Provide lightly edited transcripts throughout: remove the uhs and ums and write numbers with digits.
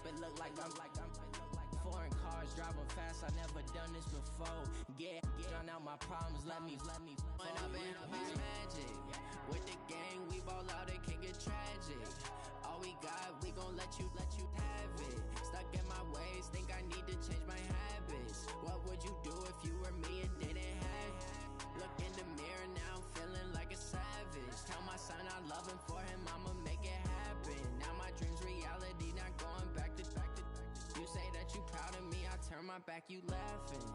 It look like I'm foreign cars driving fast. I never done this before. Get drown out my problems. Let me. When I've been magic with the gang, we ball out. It can get tragic. All we got, we gon' let you have it. Stuck in my ways, think I need to change my habits. What would you do if you were me and didn't have it? Look in the mirror now, I'm feeling like a savage. Tell my son I love him, for him I'ma make it happen. Now my dream's reality, not going back to. You say that you proud of me, I turn my back, you laughing.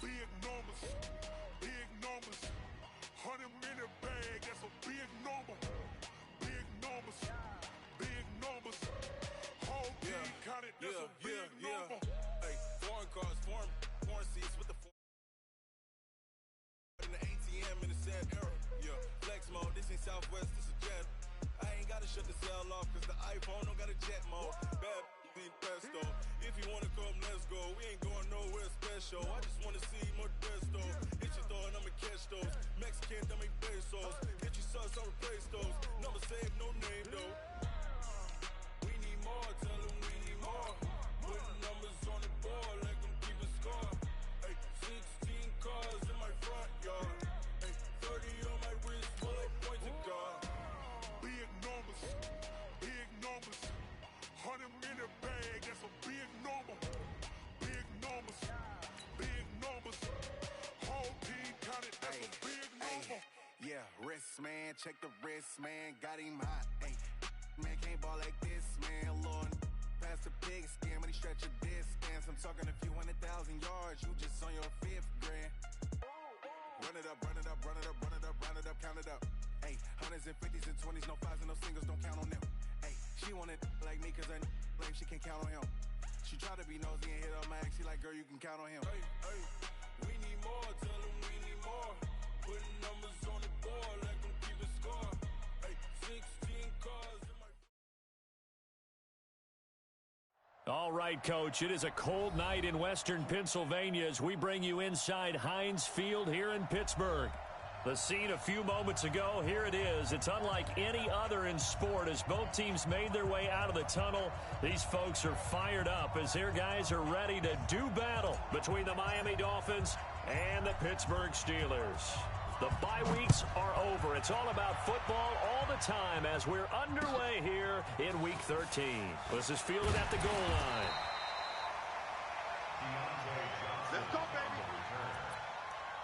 Big numbers, 100 minute bag, that's a big number. Big numbers, whole team counted, that's a big number. Hey, foreign cars, foreign seats with the in the ATM in the sad era. Yeah, flex mode, this ain't Southwest, this a jet. I ain't gotta shut the cell off, cause the iPhone don't got a jet mode. Bad pesto. If you wanna come, let's go. We ain't going nowhere special. I just wanna see more desto. Hit your throw and I'ma catch those. Mexican, I make pesos. Hit your sauce, I'll replace those. Never save, no name though. We need more, tell them we need more. Putting numbers on the board, like them keep a score. Hey, 16 cars in my front yard. Hey, 30 on my wrist, bullet points of God. Big numbers, 100 minute bag, that's a big number. Big numbers, whole team counted, that's a big number. Yeah, wrist man, check the wrist man, got him hot. Ay, man can't ball like this, man. Lord, past the pig skin when he stretch a distance. I'm talking a few 100,000 yards, you just on your 5th grand. Run it up, count it up. Ay, hundreds and 50s and 20s, no 5s and no singles, don't count on them. Ay, she want it like me cause I blame she can't count on him. She try to be nosy and hit up my ex, she like, girl, you can count on him. Hey, we need more, tell them we need more. Putting numbers on the board, like them keep a score. Hey, 16 cars in my... All right, Coach, it is a cold night in western Pennsylvania as we bring you inside Heinz Field here in Pittsburgh. The scene a few moments ago, here it is. It's unlike any other in sport as both teams made their way out of the tunnel. These folks are fired up as their guys are ready to do battle between the Miami Dolphins and the Pittsburgh Steelers. The bye weeks are over. It's all about football all the time as we're underway here in Week 13. This is fielded at the goal line. Let's go, baby.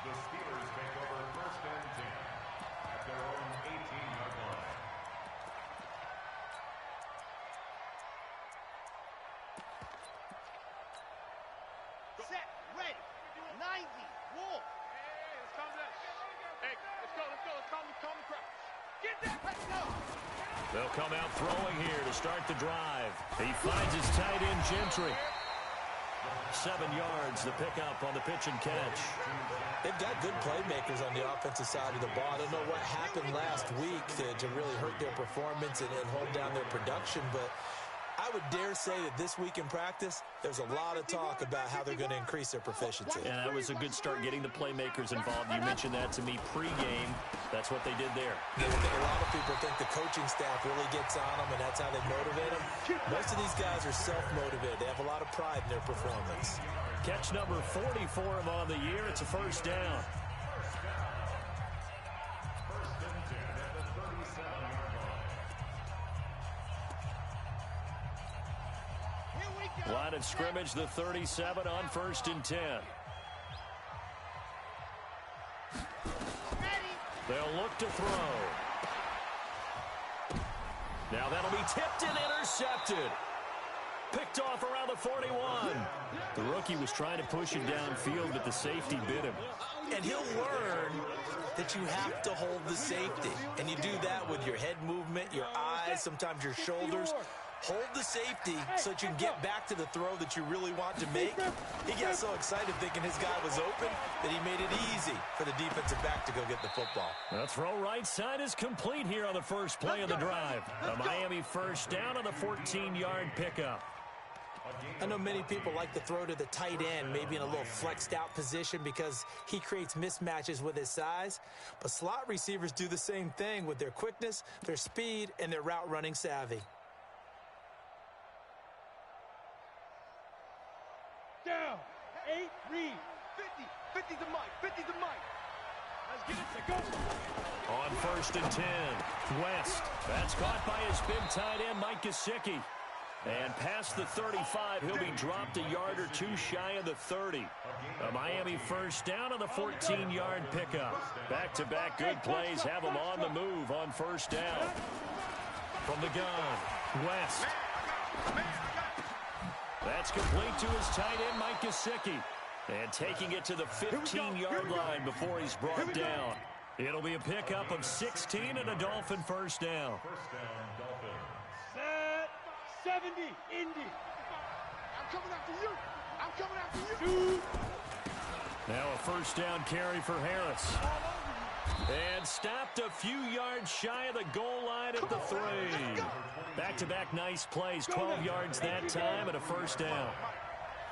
The Steelers take over first and 10 at their own 18-yard line. Set, ready, 90, walk. Hey, let's go. Let's calm the crowd. Get that, let's go. They'll come out throwing here to start the drive. He finds his tight end, Gentry. 7 yards, the pickup on the pitch and catch. They've got good playmakers on the offensive side of the ball. I don't know what happened last week to really hurt their performance and hold down their production, but I would dare say that this week in practice, there's a lot of talk about how they're going to increase their proficiency. And that was a good start getting the playmakers involved. You mentioned that to me pregame. That's what they did there. Yeah, I think a lot of people think the coaching staff really gets on them, and that's how they motivate them. Most of these guys are self-motivated. They have a lot of pride in their performance. Catch number 40 for him on the year. It's a first down. Line of scrimmage, the 37 on first and 10. They'll look to throw. Now that'll be tipped and intercepted. Picked off around the 41. The rookie was trying to push it downfield, but the safety bit him. And he'll learn that you have to hold the safety. And you do that with your head movement, your eyes, sometimes your shoulders. Hold the safety so that you can get back to the throw that you really want to make. He got so excited thinking his guy was open that he made it easy for the defensive back to go get the football. The throw right side is complete here on the first play of the drive. A Miami first down on the 14-yard pickup. I know many people like to throw to the tight end, maybe in a little flexed out position because he creates mismatches with his size. But slot receivers do the same thing with their quickness, their speed, and their route running savvy. Down. 8, read. 50. 50's the mic. 50's the mic. Let's get it to go. On first and 10, West. That's caught by his big tight end, Mike Gesicki. And past the 35, he'll be dropped a yard or two shy of the 30. A Miami first down on the 14-yard pickup. Back-to-back good plays have them on the move on first down. From the gun, West. That's complete to his tight end, Mike Gesicki. And taking it to the 15-yard line before he's brought down. It'll be a pickup of 16 and a Dolphin first down. Set 70, Indy. I'm coming after you. I'm coming after you. Now a first down carry for Harris. And stopped a few yards shy of the goal line at the 3. Back-to-back nice plays, 12 yards that time and a first down.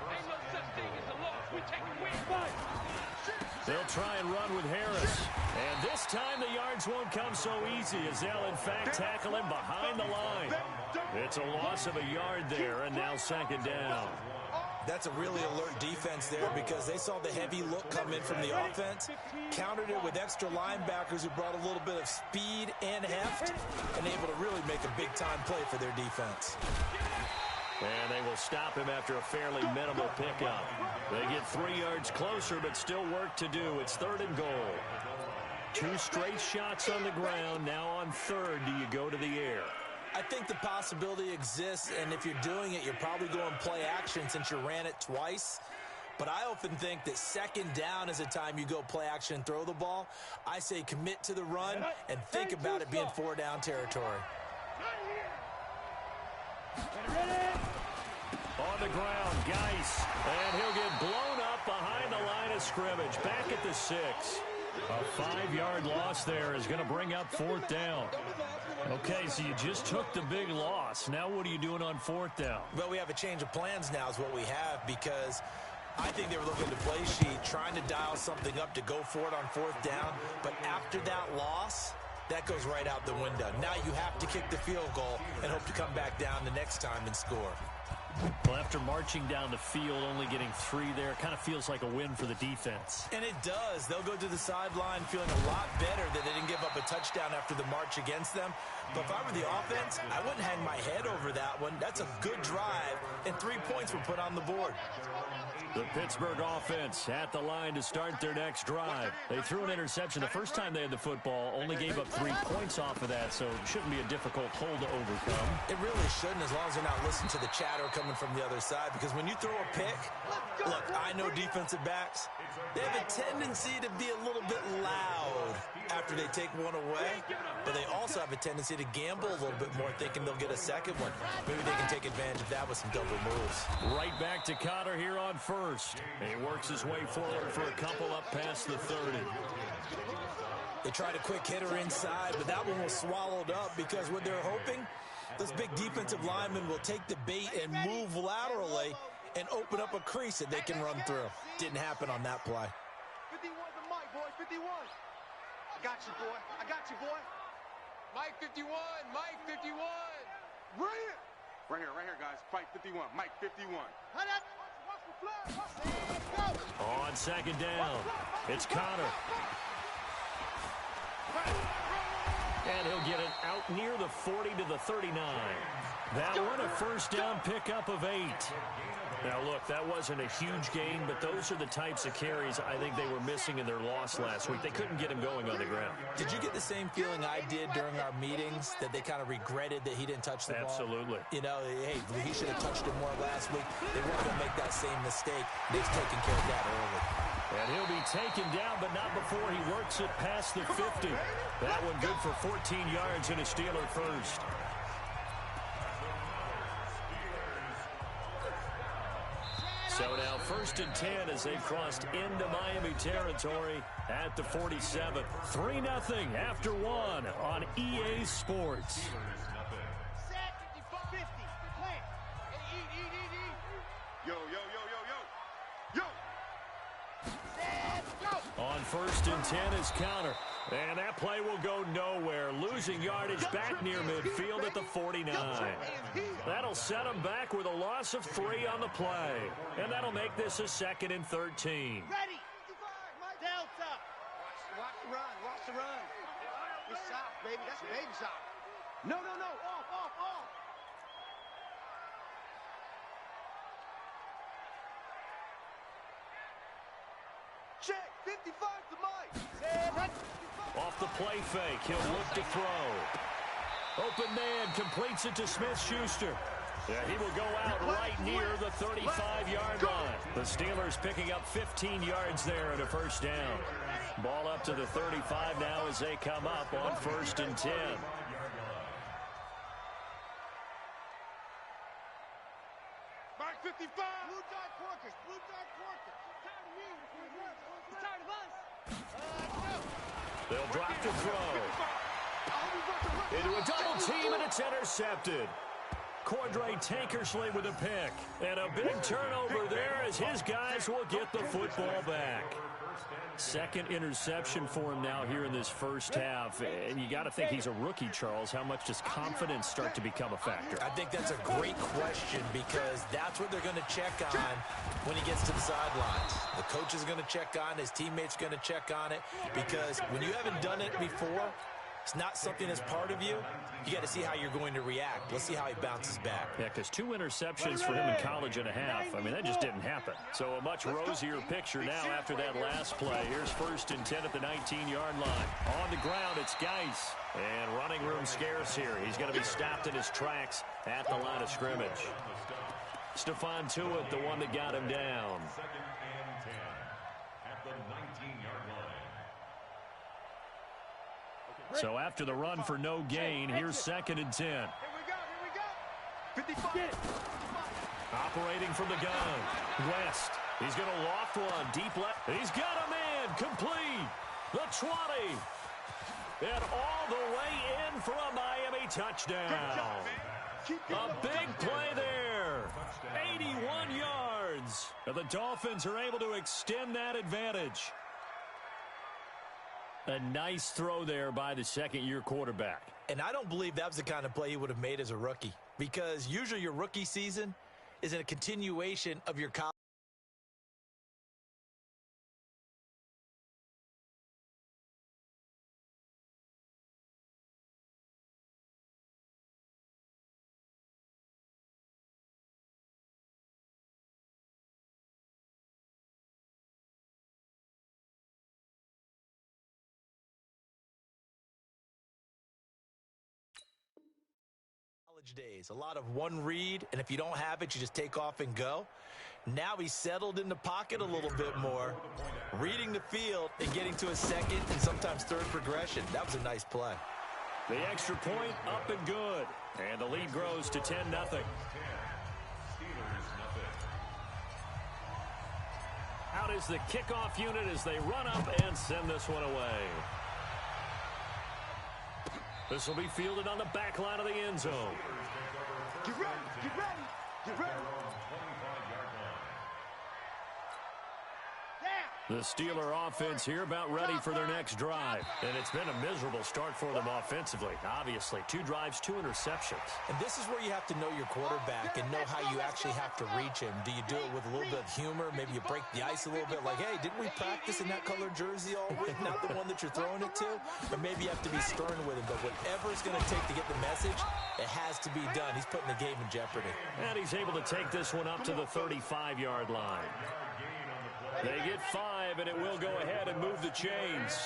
Ain't no such thing as a loss. We take a win. They'll try and run with Harris. And this time the yards won't come so easy as they'll in fact tackle him behind the line. It's a loss of a yard there and now second down. That's a really alert defense there because they saw the heavy look come in from the offense, countered it with extra linebackers who brought a little bit of speed and heft, and able to really make a big-time play for their defense. And they will stop him after a fairly minimal pickup. They get 3 yards closer, but still work to do. It's third and goal. 2 straight shots on the ground. Now on third, do you go to the air? I think the possibility exists, and if you're doing it, you're probably going play action since you ran it twice. But I often think that second down is a time you go play action and throw the ball. I say commit to the run and think about it being 4-down territory. On the ground, Geis, and he'll get blown up behind the line of scrimmage. Back at the 6. A 5-yard loss there is going to bring up fourth down. Okay, so you just took the big loss. Now what are you doing on fourth down? Well, we have a change of plans now is what we have because I think they were looking at the play sheet, trying to dial something up to go for it on fourth down. But after that loss, that goes right out the window. Now you have to kick the field goal and hope to come back down the next time and score. Well, after marching down the field, only getting 3 there, it kind of feels like a win for the defense. And it does. They'll go to the sideline feeling a lot better that they didn't give up a touchdown after the march against them. But if I were the offense, I wouldn't hang my head over that one. That's a good drive, and 3 points were put on the board. The Pittsburgh offense at the line to start their next drive. They threw an interception the first time they had the football, only gave up 3 points off of that, so it shouldn't be a difficult hole to overcome. It really shouldn't, as long as they're not listening to the chatter coming from the other side, because when you throw a pick, look, I know defensive backs, they have a tendency to be a little bit loud after they take one away, but they also have a tendency to gamble a little bit more, thinking they'll get a second one. Maybe they can take advantage of that with some double moves. Right back to Cotter here on first. He works his way forward for a couple up past the 30. They tried a quick hitter inside, but that one was swallowed up because what they're hoping, those big defensive linemen will take the bait and move laterally and open up a crease that they can run through. Didn't happen on that play. 51's the mic, boy. 51. I got you, boy. I got you, boy. Mike 51. Mike 51. Right here. Right here, guys. Fight 51. Mike 51. Watch the flag. Let's go. On second down, it's Cotter. And he'll get it out near the 40 to the 39. That one a first down pickup of 8. Now, look, that wasn't a huge gain, but those are the types of carries I think they were missing in their loss last week. They couldn't get him going on the ground. Did you get the same feeling I did during our meetings, that they kind of regretted that he didn't touch the ball? Absolutely. You know, hey, he should have touched it more last week. They weren't going to make that same mistake. They've taken care of that early. And he'll be taken down, but not before he works it past the 50. That one good for 14 yards and a Steeler first. So now 1st and 10 as they've crossed into Miami territory at the 47. 3-0 after 1 on EA Sports. Set 50. Plant. Eat. Yo, yo, yo, yo, yo. Yo. Set, go. On 1st and 10 is counter. And that play will go nowhere. Losing yardage back near midfield at the 49. That'll set them back with a loss of 3 on the play. And that'll make this a 2nd and 13. Ready. Delta. Watch the run. Watch the run. It's soft, baby. That's a baby soft. No. Off. Check. 55 to Mike. Off the play fake, he'll look to throw. Open man completes it to Smith-Schuster. Yeah, he will go out right near the 35-yard line. The Steelers picking up 15 yards there and a first down. Ball up to the 35 now as they come up on 1st and 10. Mark 55. Blue dot Porkers. He's tired of us. They'll drop to throw. Into a double team, and it's intercepted. Cordray Tankersley with a pick. And a big turnover there as his guys will get the football back. 2nd interception for him now here in this first half. And you got to think he's a rookie, Charles. How much does confidence start to become a factor? I think that's a great question, because that's what they're going to check on when he gets to the sidelines. The coach is going to check on, his teammates going to check on it, because when you haven't done it before, it's not something that's part of you. You got to see how you're going to react. Let's see how he bounces back. Yeah, because 2 interceptions for him in college and a half. I mean, that just didn't happen. So a much rosier picture now after that last play. Here's 1st and 10 at the 19-yard line. On the ground, it's Geis. And running room scarce here. He's going to be stopped in his tracks at the line of scrimmage. Stephon Tuitt, the one that got him down. 2nd and 10 at the 19-yard line. So after the run for no gain, here's 2nd and 10. Here we go. 55. Operating from the gun. West. He's going to loft one. Deep left. He's got a man. Complete. The 20. And all the way in for a Miami touchdown. A big play there. 81 yards. And the Dolphins are able to extend that advantage. A nice throw there by the 2nd-year quarterback. And I don't believe that was the kind of play he would have made as a rookie, because usually your rookie season is in a continuation of your college. Days. A lot of one read, and if you don't have it, you just take off and go. Now he's settled in the pocket a little bit more, reading the field and getting to a 2nd and sometimes 3rd progression. That was a nice play. The extra point up and good, and the lead grows to 10-0. Out is the kickoff unit as they run up and send this one away. This will be fielded on the back line of the end zone. Get ready. The Steeler offense here about ready for their next drive. And it's been a miserable start for them offensively. Obviously, 2 drives, 2 interceptions. And this is where you have to know your quarterback and know how you actually have to reach him. Do you do it with a little bit of humor? Maybe you break the ice a little bit, like, hey, didn't we practice in that colored jersey all week? Not the one that you're throwing it to? Or maybe you have to be stern with him. But whatever it's going to take to get the message, it has has to be done. He's putting the game in jeopardy. And he's able to take this one up to the 35-yard line. They get 5, and it will go ahead and move the chains.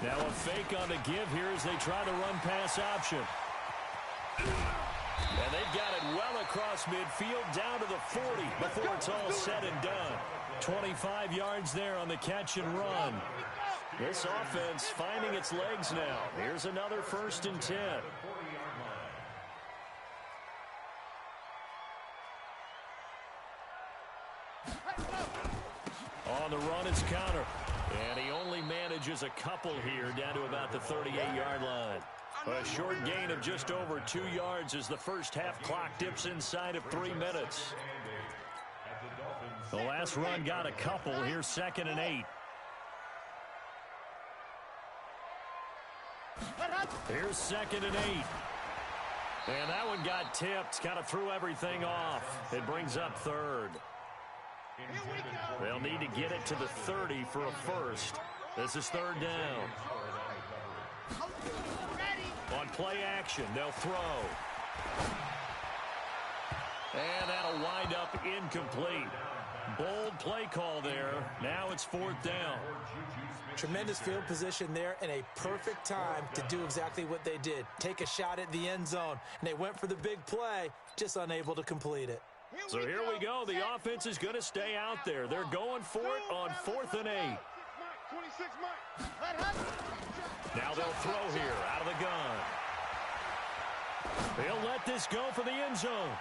Now a fake on the give here as they try the run-pass option. And they've got it well across midfield down to the 40 before it's all said and done. 25 yards there on the catch and run. This offense finding its legs now. Here's another 1st and 10. On the run, it's counter. And he only manages a couple here down to about the 38-yard line. A short gain of just over 2 yards as the first half clock dips inside of 3 minutes. The last run got a couple. Here's 2nd and 8. Here's 2nd and 8. And that one got tipped. Kind of threw everything off. It brings up 3rd. They'll need to get it to the 30 for a first. This is 3rd down. On play action, they'll throw. And that'll wind up incomplete. Bold play call there. Now it's 4th down. Tremendous field position there and a perfect time to do exactly what they did. Take a shot at the end zone. And they went for the big play, just unable to complete it. So here we go. The offense is going to stay out there. They're going for it on 4th and 8. Now they'll throw here out of the gun. They'll let this go for the end zone.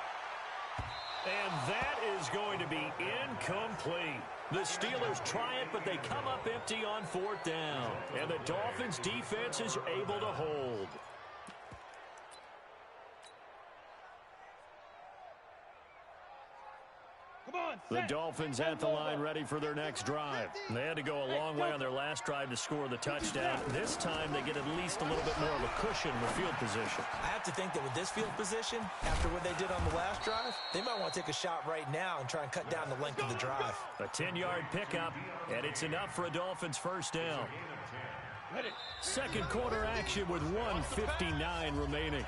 And that is going to be incomplete. The Steelers try it, but they come up empty on 4th down. And the Dolphins' defense is able to hold. The Dolphins at the line ready for their next drive. They had to go a long way on their last drive to score the touchdown. This time they get at least a little bit more of a cushion with field position. I have to think that with this field position, after what they did on the last drive, they might want to take a shot right now and try and cut down the length of the drive. A 10-yard pickup, and it's enough for a Dolphins first down. Second quarter action with 1:59 remaining.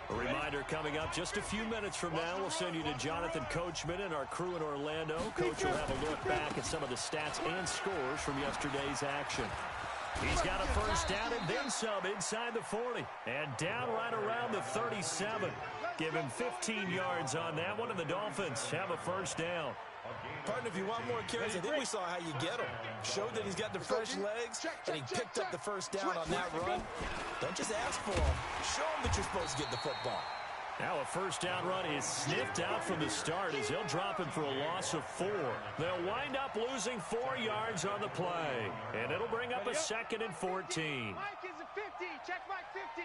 A reminder coming up just a few minutes from now, we'll send you to Jonathan Coachman and our crew in Orlando. Coach will have a look back at some of the stats and scores from yesterday's action. He's got a first down and then some inside the 40 and down right around the 37. Give him 15 yards on that one, and the Dolphins have a first down. Partner, if you want more carries, I think we saw how you get him. Showed that he's got the fresh legs, and he picked up the first down on that run. Don't just ask for him. Show him that you're supposed to get the football. Now a first down run is sniffed out from the start as he'll drop him for a loss of 4. They'll wind up losing 4 yards on the play, and it'll bring up a 2nd and 14. Mike is a 50. Check Mike 50.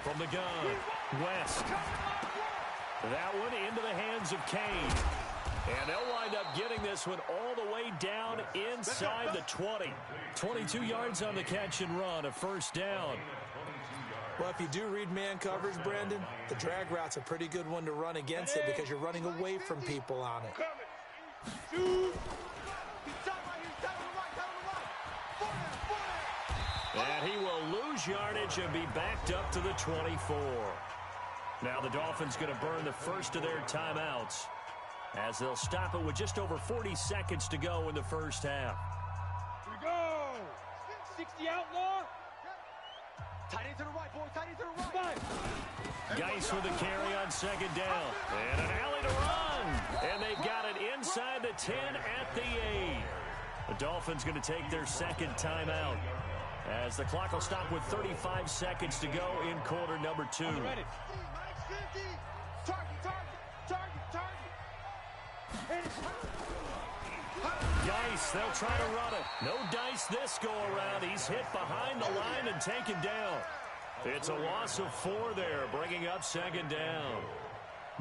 From the gun, West. That one into the hands of Kane. And they'll wind up getting this one all the way down inside the 20. 22 yards on the catch and run, a first down. Well, if you do read man coverage, Brandon, the drag route's a pretty good one to run against it because you're running away from people on it. And he will lose yardage and be backed up to the 24. Now the Dolphins going to burn the first of their timeouts as they'll stop it with just over 40 seconds to go in the first half. Here we go. 60 outlaw. Tight end to the right, boy. Tight end to the right. Geis with the carry on second down. And an alley to run. And they've got it inside the 10 at the 8. The Dolphins going to take their second timeout as the clock will stop with 35 seconds to go in quarter number 2. Ready. Geis, they'll try to run it. No dice this go around. He's hit behind the line and taken down. It's a loss of 4 there, bringing up second down.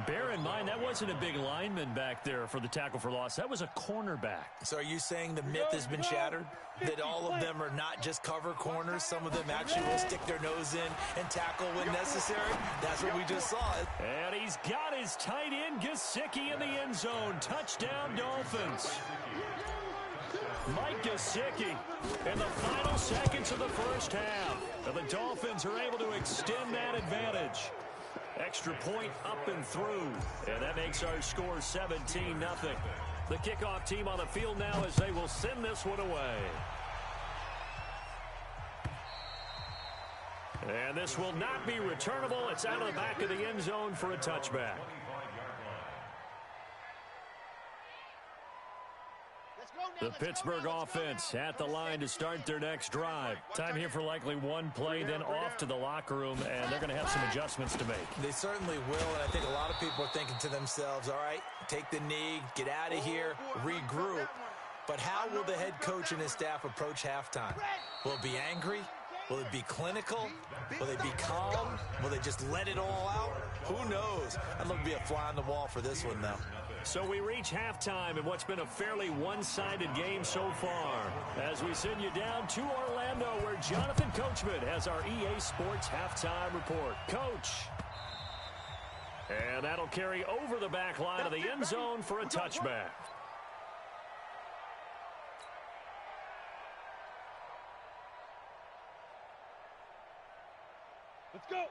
Bear in mind, that wasn't a big lineman back there for the tackle for loss. That was a cornerback. So are you saying the myth has been shattered? That all of them are not just cover corners? Some of them actually will stick their nose in and tackle when necessary? That's what we just saw. And he's got his tight end, Gesicki, in the end zone. Touchdown, Dolphins. Mike Gesicki in the final seconds of the first half. And the Dolphins are able to extend that advantage. Extra point up and through. And that makes our score 17-0. The kickoff team on the field now as they will send this one away. And this will not be returnable. It's out of the back of the end zone for a touchback. The Pittsburgh offense at the line to start their next drive. Time here for likely one play, then off to the locker room, and they're going to have some adjustments to make. They certainly will, and I think a lot of people are thinking to themselves, all right, take the knee, get out of here, regroup. But how will the head coach and his staff approach halftime? Will it be angry? Will it be clinical? Will they be calm? Will they just let it all out? Who knows? I'd love to be a fly on the wall for this one, though. So we reach halftime in what's been a fairly one-sided game so far. As we send you down to Orlando, where Jonathan Coachman has our EA Sports halftime report. Coach. And that'll carry over the back line of the end zone for a touchback.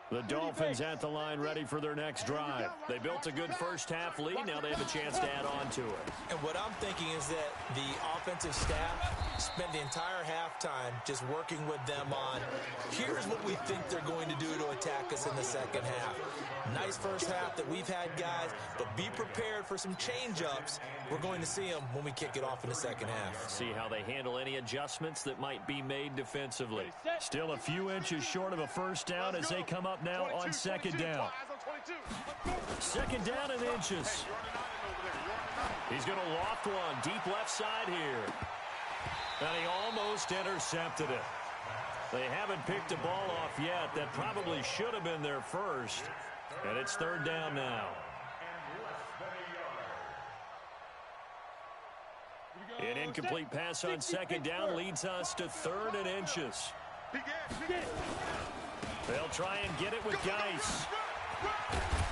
The Dolphins at the line ready for their next drive. They built a good first half lead. Now they have a chance to add on to it. And what I'm thinking is that the offensive staff spent the entire halftime just working with them on, here's what we think they're going to do to attack us in the second half. Nice first half that we've had, guys, but be prepared for some change-ups. We're going to see them when we kick it off in the second half. See how they handle any adjustments that might be made defensively. Still a few inches short of a first down as they come up now on second down. Second down and inches. He's going to loft one deep left side here. And he almost intercepted it. They haven't picked a ball off yet. That probably should have been their first. And it's third down now. An incomplete pass on second down leads us to third and inches. They'll try and get it with Geis.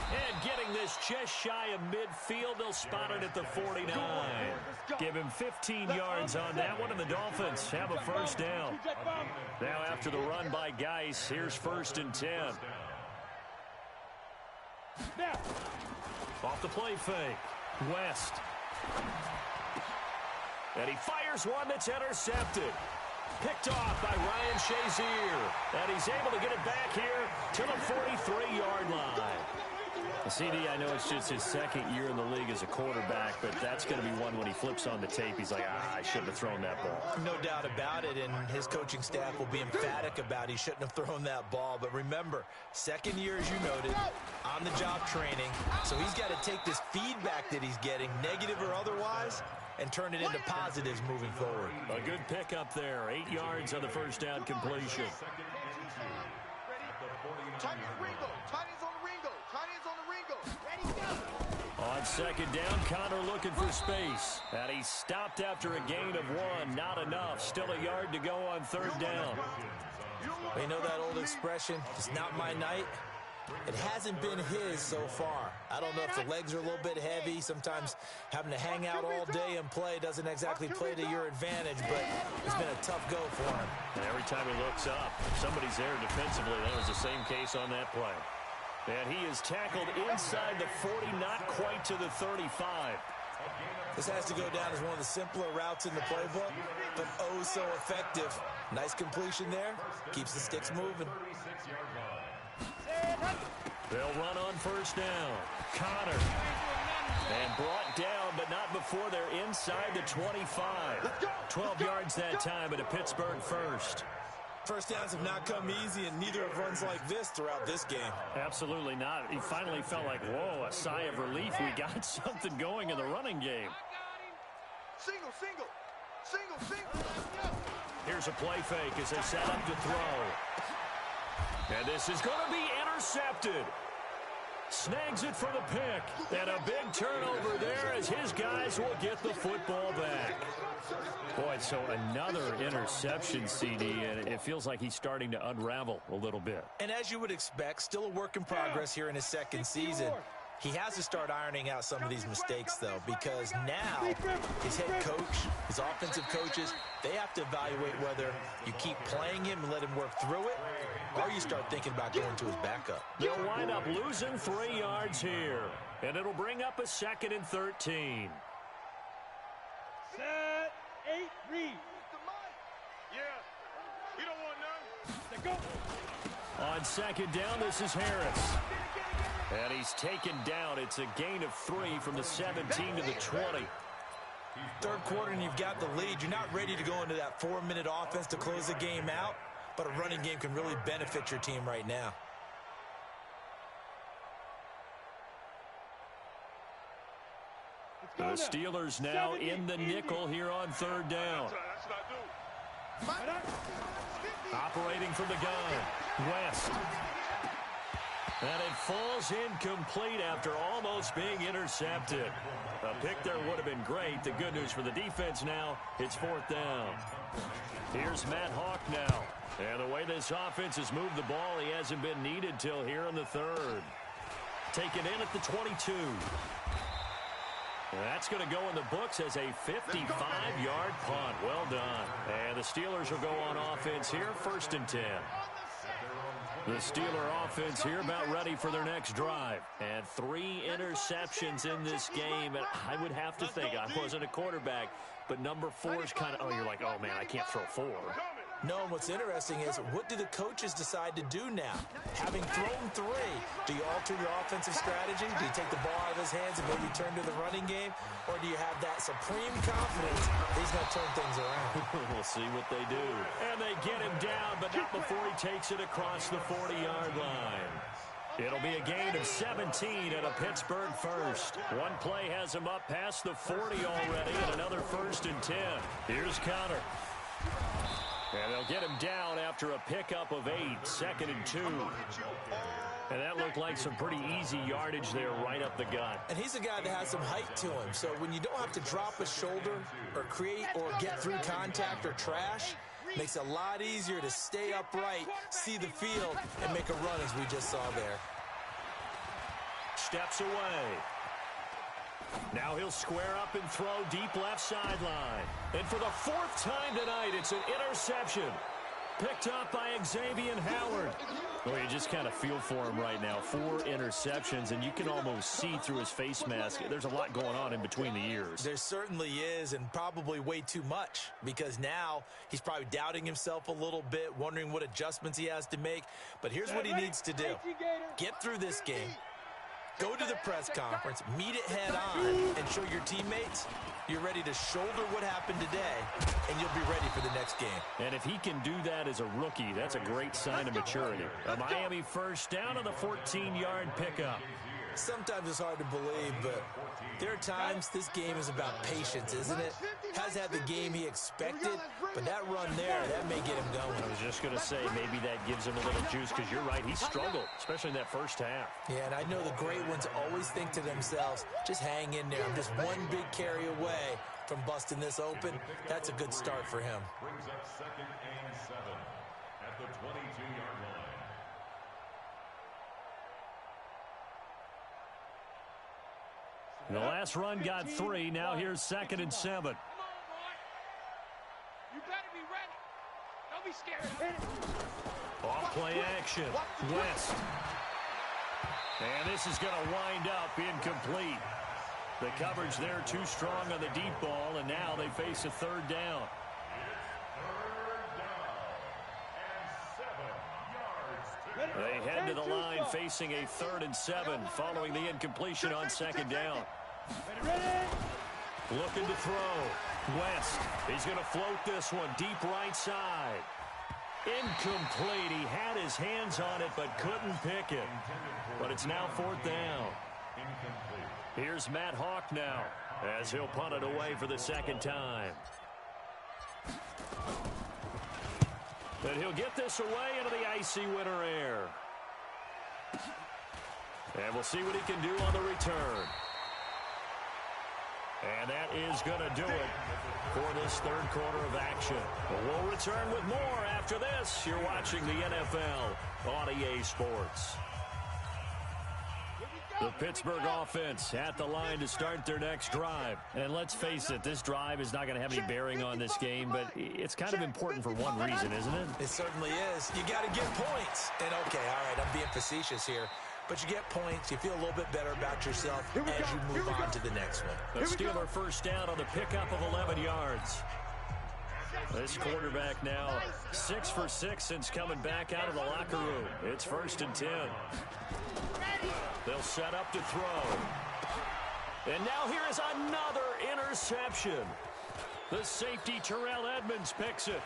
And getting this just shy of midfield, they'll spot it at the 49. Give him 15 yards on that one, and the Dolphins have a first down. Now after the run by Geis, here's first and 10. Off the play fake. West. And he fires one that's intercepted. Picked off by Ryan Shazier. And he's able to get it back here to the 43-yard line. CD, I know it's just his second year in the league as a quarterback, but that's going to be one when he flips on the tape. He's like, I shouldn't have thrown that ball. No doubt about it, and his coaching staff will be emphatic about he shouldn't have thrown that ball. But remember, second year, as you noted, on-the-job training. So he's got to take this feedback that he's getting, negative or otherwise, and turn it into positives moving forward. A good pickup there. 8 yards on the first down completion. On second down, Connor looking for space. And he stopped after a gain of one. Not enough. Still a yard to go on third down. Well, you know that old expression, it's not my night? It hasn't been his so far. I don't know if the legs are a little bit heavy. Sometimes having to hang out all day and play doesn't exactly play to your advantage, but it's been a tough go for him. And every time he looks up, somebody's there defensively. That was the same case on that play. And he is tackled inside the 40, not quite to the 35. This has to go down as one of the simpler routes in the playbook, but oh so effective. Nice completion there. Keeps the sticks moving. They'll run on first down. Connor. And brought down, but not before they're inside the 25. 12 yards that time, but a Pittsburgh first. First downs have not come easy, and neither have runs like this throughout this game. Absolutely not. He finally felt like, whoa, a sigh of relief. We got something going in the running game. Single, single, single, single. Here's a play fake as they set up to throw. And this is going to be intercepted. Snags it for the pick. And a big turnover there as his guys will get the football back. Boy, so another interception, CD, and it feels like he's starting to unravel a little bit. And as you would expect, still a work in progress here in his second season. He has to start ironing out some of these mistakes, though, because now his head coach, his offensive coaches, they have to evaluate whether you keep playing him and let him work through it, or you start thinking about going to his backup. They'll wind up losing 3 yards here, and it'll bring up a 2nd and 13. Set, 8, read. Yeah, we don't want none. Go. On 2nd down, this is Harris. And he's taken down. It's a gain of 3 from the 17 to the 20. Third quarter and you've got the lead. You're not ready to go into that 4-minute offense to close the game out, but a running game can really benefit your team right now. The Steelers now in the nickel here on 3rd down. That's what I do. Operating from the gun, West. And it falls incomplete after almost being intercepted. A pick there would have been great. The good news for the defense now, it's 4th down. Here's Matt Hawk now. And the way this offense has moved the ball, he hasn't been needed till here in the 3rd. Taken in at the 22. And that's going to go in the books as a 55-yard punt. Well done. And the Steelers will go on offense here, 1st and 10. The Steeler offense here about ready for their next drive. And 3 interceptions in this game. And I would have to think, I wasn't a quarterback, but number 4 is kind of, oh, you're like, oh, man, I can't throw 4. No, and what's interesting is, what do the coaches decide to do now? Having thrown 3, do you alter your offensive strategy? Do you take the ball out of his hands and maybe turn to the running game? Or do you have that supreme confidence that he's going to turn things around? We'll see what they do. And they get him down, but not before he takes it across the 40-yard line. It'll be a gain of 17 and a Pittsburgh first. One play has him up past the 40 already, and another 1st and 10. Here's Connor. And they'll get him down after a pickup of 8, 2nd and 2. And that looked like some pretty easy yardage there right up the gut. And he's a guy that has some height to him. So when you don't have to drop a shoulder or create or get through contact or trash, makes it a lot easier to stay upright, see the field, and make a run as we just saw there. Steps away. Now he'll square up and throw deep left sideline. And for the 4th time tonight, it's an interception. Picked up by Xavier Howard. Well, you just kind of feel for him right now. 4 interceptions, and you can almost see through his face mask. There's a lot going on in between the ears. There certainly is, and probably way too much, because now he's probably doubting himself a little bit, wondering what adjustments he has to make. But here's what he needs to do. Get through this game. Go to the press conference, meet it head on, and show your teammates you're ready to shoulder what happened today, and you'll be ready for the next game. And if he can do that as a rookie, that's a great sign of maturity. A Miami first down on the 14-yard pickup. Sometimes it's hard to believe, but there are times this game is about patience, isn't it? Has had the game he expected, but that run there, that may get him going. I was just going to say, maybe that gives him a little juice, because you're right, he struggled, especially in that first half. Yeah, and I know the great ones always think to themselves, just hang in there. I'm just one big carry away from busting this open. That's a good start for him. Brings up 2nd and 7 at the 22-yard line. The last run got 3. Now here's 2nd and 7. Come on, boy. You better be ready. Don't be scared. Off play action. West. And this is going to wind up incomplete. The coverage there too strong on the deep ball, and now they face a 3rd down. They head to the line facing a 3rd and 7 following the incompletion on 2nd down. Looking to throw. West. He's going to float this one deep right side. Incomplete. He had his hands on it but couldn't pick it. But it's now 4th down. Here's Matt Hawk now as he'll punt it away for the 2nd time. And he'll get this away into the icy winter air. And we'll see what he can do on the return. And that is going to do it for this third quarter of action. We'll return with more after this. You're watching the NFL on EA Sports. The Pittsburgh offense at the line to start their next drive. And let's face it, this drive is not going to have any bearing on this game, but it's kind of important for one reason, isn't it? It certainly is. You got to get points. And, okay, all right, I'm being facetious here. But you get points, you feel a little bit better about yourself as you move on to the next one. The Steeler first down on the pickup of 11 yards. This quarterback now 6 for 6 since coming back out of the locker room. It's 1st and 10. They'll set up to throw. And now here is another interception. The safety Terrell Edmonds picks it.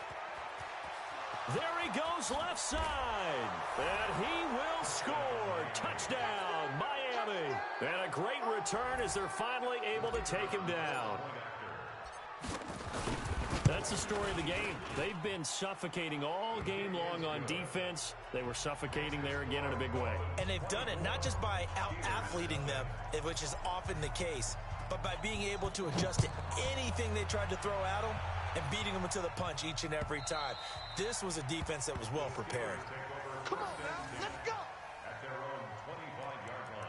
There he goes left side. And he will score. Touchdown, Miami. And a great return as they're finally able to take him down. That's the story of the game. They've been suffocating all game long on defense. They were suffocating there again in a big way. And they've done it not just by out-athleting them, which is often the case, but by being able to adjust to anything they tried to throw at them and beating them to the punch each and every time. This was a defense that was well prepared. Come on now, let's go. At their own 25-yard line.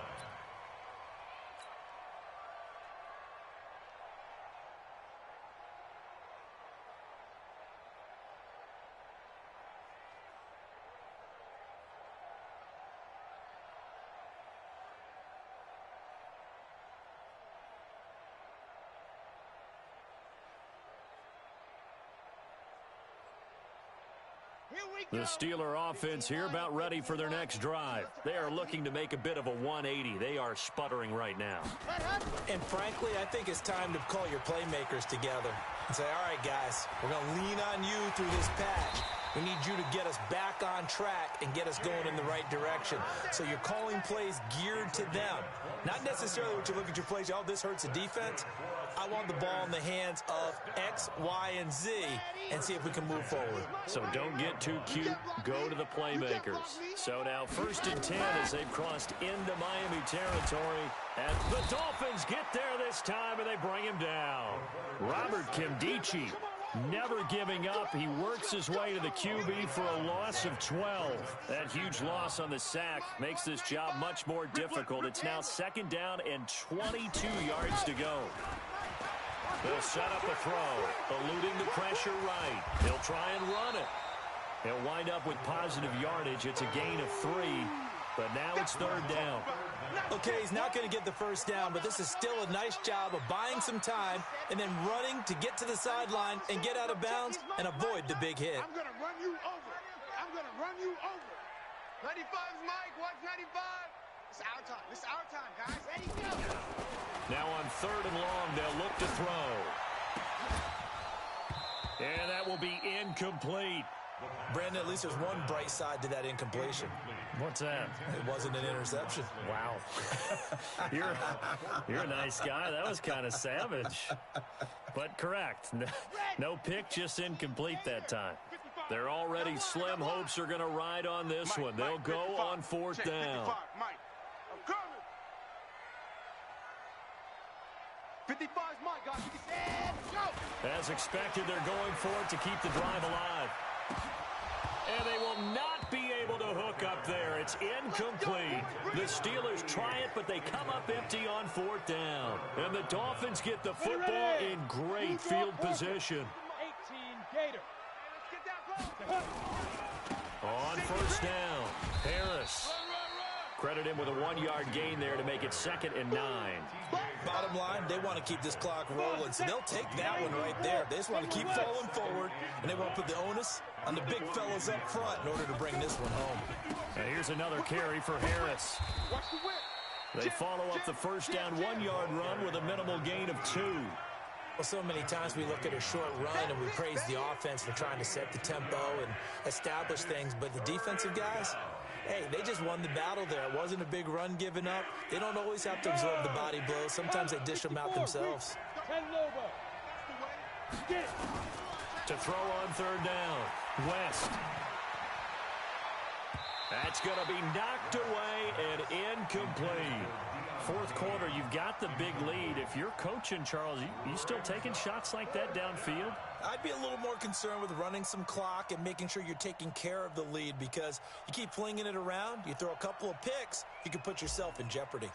The Steeler offense here about ready for their next drive. They are looking to make a bit of a 180. They are sputtering right now. And frankly, I think it's time to call your playmakers together and say, all right, guys, we're going to lean on you through this patch. We need you to get us back on track and get us going in the right direction. So you're calling plays geared to them. Not necessarily what you look at your plays, oh, this hurts the defense. I want the ball in the hands of X, Y, and Z and see if we can move forward. So don't get too cute. Go to the playmakers. So now 1st and 10 as they've crossed into Miami territory. And the Dolphins get there this time and they bring him down. Robert Kimdichie never giving up. He works his way to the QB for a loss of 12. That huge loss on the sack makes this job much more difficult. It's now 2nd down and 22 yards to go. They'll set up a throw, eluding the pressure right. He'll try and run it. He'll wind up with positive yardage. It's a gain of 3, but now it's 3rd down. Okay, he's not going to get the first down, but this is still a nice job of buying some time and then running to get to the sideline and get out of bounds and avoid the big hit. I'm going to run you over. I'm going to run you over. 95's Mike. Watch 95. It's our time. It's our time, guys. Ready, go. Now on 3rd and long, they'll look to throw. And that will be incomplete. Brandon, at least there's one bright side to that incompletion. What's that? It wasn't an interception. Wow. You're a nice guy. That was kind of savage. But correct. No pick, just incomplete that time. They're already slim hopes are going to ride on this one. They'll go on 4th down. Mike, I'm coming. 55's Mike, guys. And go. As expected, they're going for it to keep the drive alive. And they will not be able to hook up there. It's incomplete. The Steelers try it, but they come up empty on 4th down. And the Dolphins get the football in great field position. 18 Gator. On 1st down, Harris. Credit him with a 1-yard gain there to make it 2nd and 9. Bottom line, they want to keep this clock rolling, so they'll take that one right there. They just want to keep falling forward, and they want to put the onus on the big fellas up front in order to bring this one home. And here's another carry for Harris. They follow up the 1st down 1-yard run with a minimal gain of 2. Well, so many times we look at a short run and we praise the offense for trying to set the tempo and establish things, but the defensive guys, hey, they just won the battle there. It wasn't a big run given up. They don't always have to absorb the body blows. Sometimes they dish them out themselves. To throw on 3rd down, West. That's going to be knocked away and incomplete. Fourth quarter, you've got the big lead. If you're coaching, Charles, you still taking shots like that downfield? I'd be a little more concerned with running some clock and making sure you're taking care of the lead, because you keep flinging it around, you throw a couple of picks, you can put yourself in jeopardy.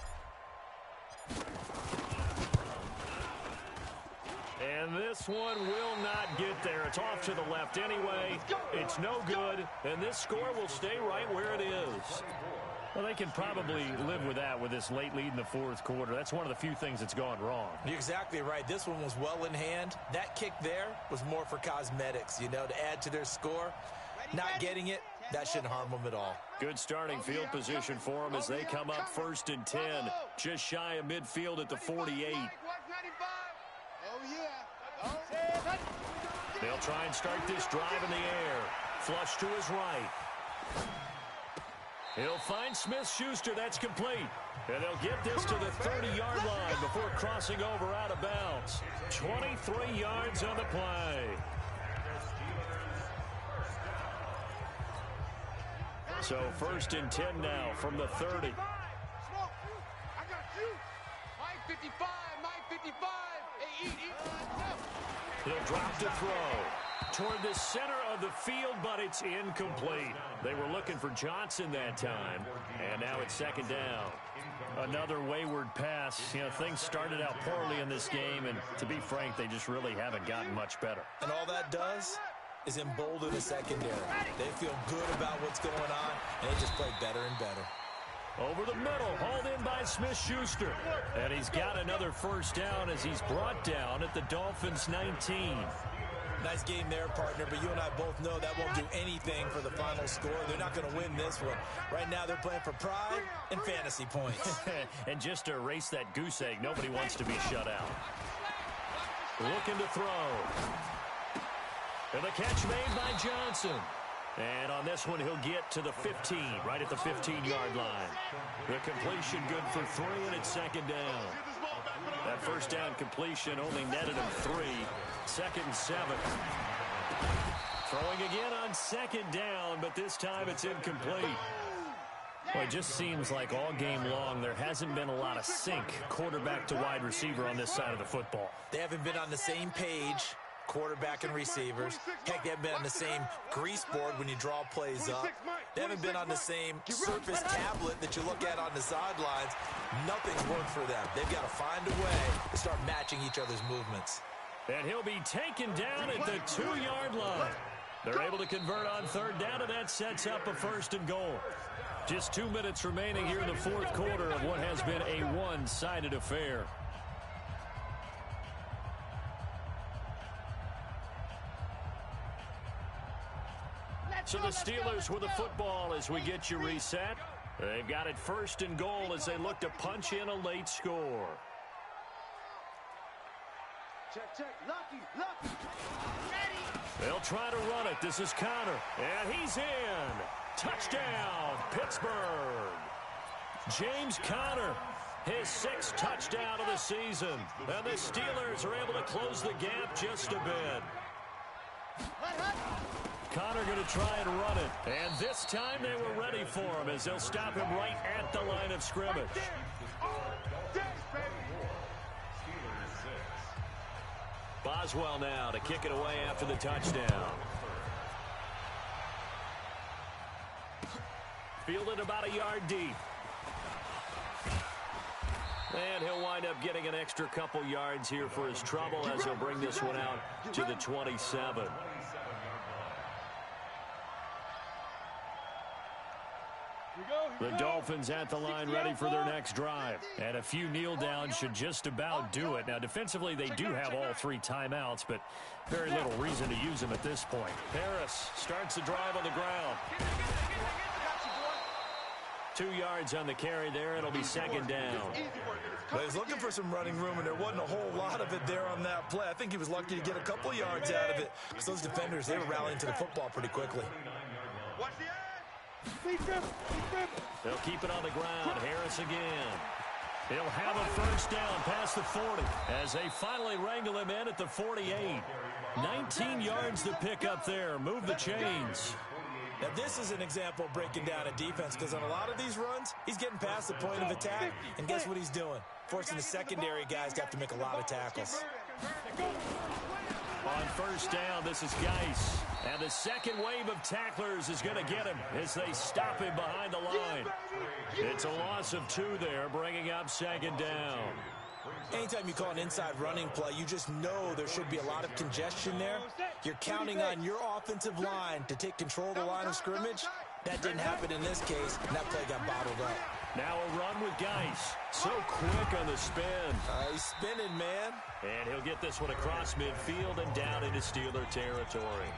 And this one will not get there. It's off to the left anyway. It's no good, and this score will stay right where it is. Well, they can probably live with that with this late lead in the fourth quarter. That's one of the few things that's gone wrong. You're exactly right. This one was well in hand. That kick there was more for cosmetics, to add to their score. Not getting it, that shouldn't harm them at all. Good starting field position for them as they come up 1st and 10. Just shy of midfield at the 48. They'll try and start this drive in the air. Flush to his right. He'll find Smith-Schuster. That's complete. And they'll get this to the 30-yard line before crossing over out of bounds. 23 yards on the play. So 1st and 10 now from the 30. I got you. Mike 55, Mike 55. Hey, He'll drop to throw toward the center of the field, but it's incomplete. They were looking for Johnson that time, and now it's 2nd down. Another wayward pass. Things started out poorly in this game, and to be frank, they just really haven't gotten much better. And all that does is embolden the secondary. They feel good about what's going on, and they just play better and better. Over the middle, hauled in by Smith-Schuster. And he's got another 1st down as he's brought down at the Dolphins' 19. Nice game there, partner, but you and I both know that won't do anything for the final score. They're not going to win this one. Right now, they're playing for pride and fantasy points. And just to erase that goose egg, nobody wants to be shut out. Looking to throw. And the catch made by Johnson. And on this one, he'll get to the 15, right at the 15-yard line. The completion good for 3, and it's 2nd down. That 1st down completion only netted him 3. 2nd and 7. Throwing again on 2nd down, but this time it's incomplete. Well, it just seems like all game long there hasn't been a lot of sync quarterback to wide receiver on this side of the football. They haven't been on the same page, quarterback and receivers. Heck, they haven't been on the same grease board when you draw plays up. They haven't been on the same surface tablet that you look at on the sidelines. Nothing's worked for them. They've got to find a way to start matching each other's movements. And he'll be taken down at the 2-yard line. They're able to convert on 3rd down, and that sets up a 1st and goal. Just 2 minutes remaining here in the fourth quarter of what has been a one-sided affair. So the Steelers with the football as we get you reset. They've got it 1st and goal as they look to punch in a late score. Check. Lucky. They'll try to run it. This is Connor. And he's in. Touchdown, Pittsburgh. James Conner, his 6th touchdown of the season. And the Steelers are able to close the gap just a bit. Connor going to try and run it. And this time they were ready for him as they'll stop him right at the line of scrimmage. Boswell now to kick it away after the touchdown. Fielded about a yard deep. And he'll wind up getting an extra couple yards here for his trouble as he'll bring this one out to the 27. The Dolphins at the line ready for their next drive. And a few kneel downs should just about do it. Now, defensively, they do have all 3 timeouts, but very little reason to use them at this point. Harris starts the drive on the ground. 2 yards on the carry there. It'll be 2nd down. Well, he was looking for some running room, and there wasn't a whole lot of it there on that play. I think he was lucky to get a couple yards out of it because those defenders, they were rallying to the football pretty quickly. Watch the They'll keep it on the ground. Harris again. He'll have a 1st down past the 40 as they finally wrangle him in at the 48. 19 yards to pick up there. Move the chains. Now, this is an example of breaking down a defense because on a lot of these runs, he's getting past the point of attack, and guess what he's doing? Forcing the secondary guys to have to make a lot of tackles. On first down, this is Geis. And the second wave of tacklers is going to get him as they stop him behind the line. It's a loss of 2 there, bringing up second down. Anytime you call an inside running play, you just know there should be a lot of congestion there. You're counting on your offensive line to take control of the line of scrimmage. That didn't happen in this case, and that play got bottled up. Now a run with Geis. So quick on the spin. He's spinning, man. And he'll get this one across midfield and down into Steeler territory.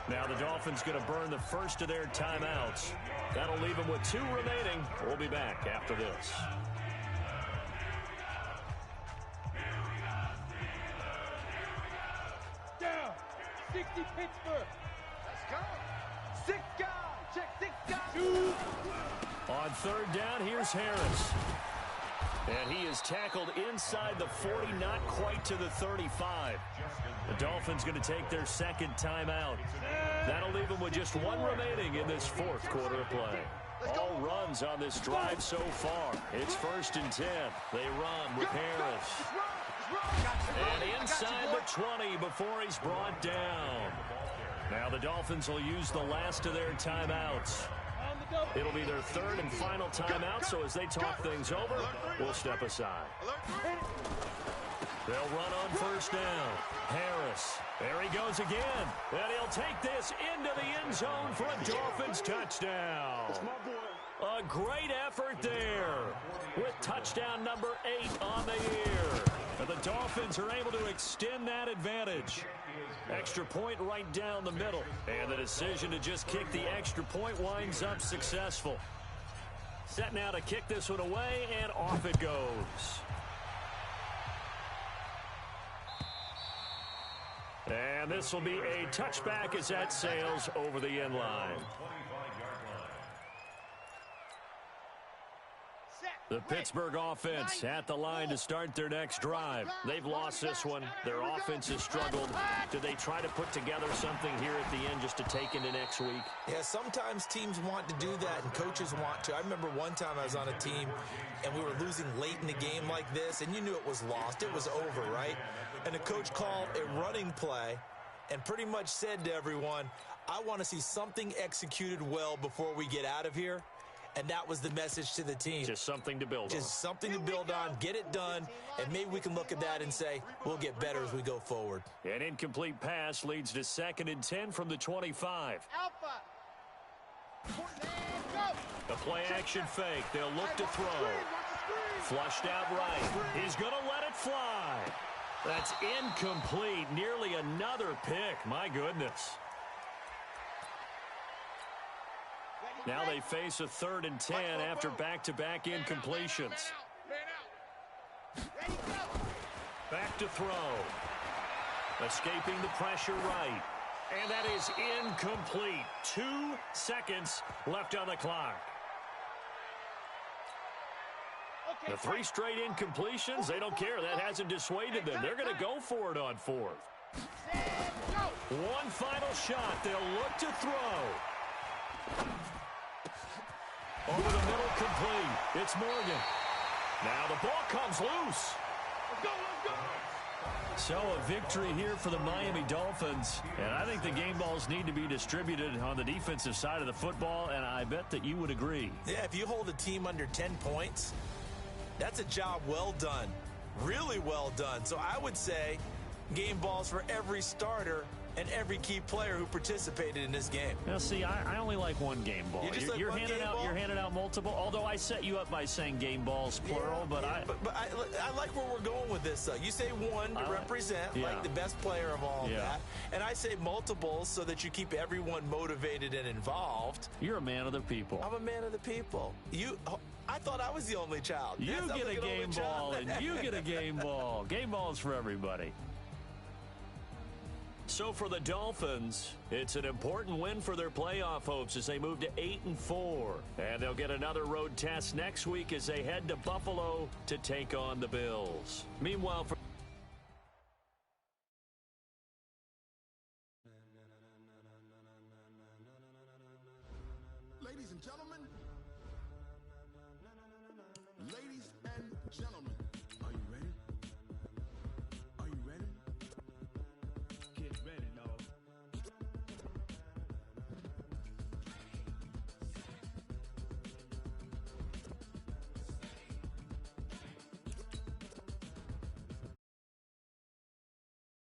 Now the Dolphins going to burn the first of their timeouts. That'll leave them with 2 remaining. We'll be back after this. Down. 60 Pittsburgh. Let's go. 6 guys. Check 6 guys. 2. On third down, here's Harris. And he is tackled inside the 40, not quite to the 35. The Dolphins going to take their second timeout. That'll leave them with just 1 remaining in this fourth quarter of play. All runs on this drive so far. It's 1st and 10. They run with Harris. And inside the 20 before he's brought down. Now the Dolphins will use the last of their timeouts. It'll be their 3rd and final timeout, so as they talk things over, we'll step aside. They'll run on first down. Harris. There he goes again. And he'll take this into the end zone for a Dolphins touchdown. A great effort there with touchdown number 8 on the year. And the Dolphins are able to extend that advantage. Extra point right down the middle. And the decision to just kick the extra point winds up successful. Set now to kick this one away, and off it goes. And this will be a touchback as that sails over the end line. The Pittsburgh offense at the line to start their next drive. They've lost this one. Their offense has struggled. Do they try to put together something here at the end just to take into next week? Yeah, sometimes teams want to do that and coaches want to. I remember one time I was on a team and we were losing late in the game like this, and you knew it was lost. It was over, right? And the coach called a running play and pretty much said to everyone, I want to see something executed well before we get out of here. And that was the message to the team. Just something to build on. Just something to build on, get it done, and maybe we can look at that and say, we'll get better as we go forward. An incomplete pass leads to 2nd and 10 from the 25. The play-action fake. They'll look to throw. Flushed out right. He's going to let it fly. That's incomplete. Nearly another pick. My goodness. Now they face a 3rd and 10 after back-to-back incompletions. Back to throw. Escaping the pressure right. And that is incomplete. 2 seconds left on the clock. The 3 straight incompletions, they don't care. That hasn't dissuaded them. They're going to go for it on 4th. One final shot. They'll look to throw. Over the middle, complete. It's Morgan. Now the ball comes loose. Let's go, let's go. So a victory here for the Miami Dolphins. And I think the game balls need to be distributed on the defensive side of the football, and I bet that you would agree. Yeah, if you hold a team under 10 points, that's a job well done. Really well done. So I would say game balls for every starter and every key player who participated in this game. Now, see, I only like one game ball. You're handing out multiple. Although I set you up by saying game balls plural, but I like where we're going with this. You say one to represent, like the best player of all that, and I say multiples so that you keep everyone motivated and involved. You're a man of the people. I'm a man of the people. I thought I was the only child. You get a game ball, and you get a game ball. Game balls for everybody. So for the Dolphins, it's an important win for their playoff hopes as they move to 8-4. And they'll get another road test next week as they head to Buffalo to take on the Bills. Meanwhile, for and gentlemen. Ladies and gentlemen, are you ready?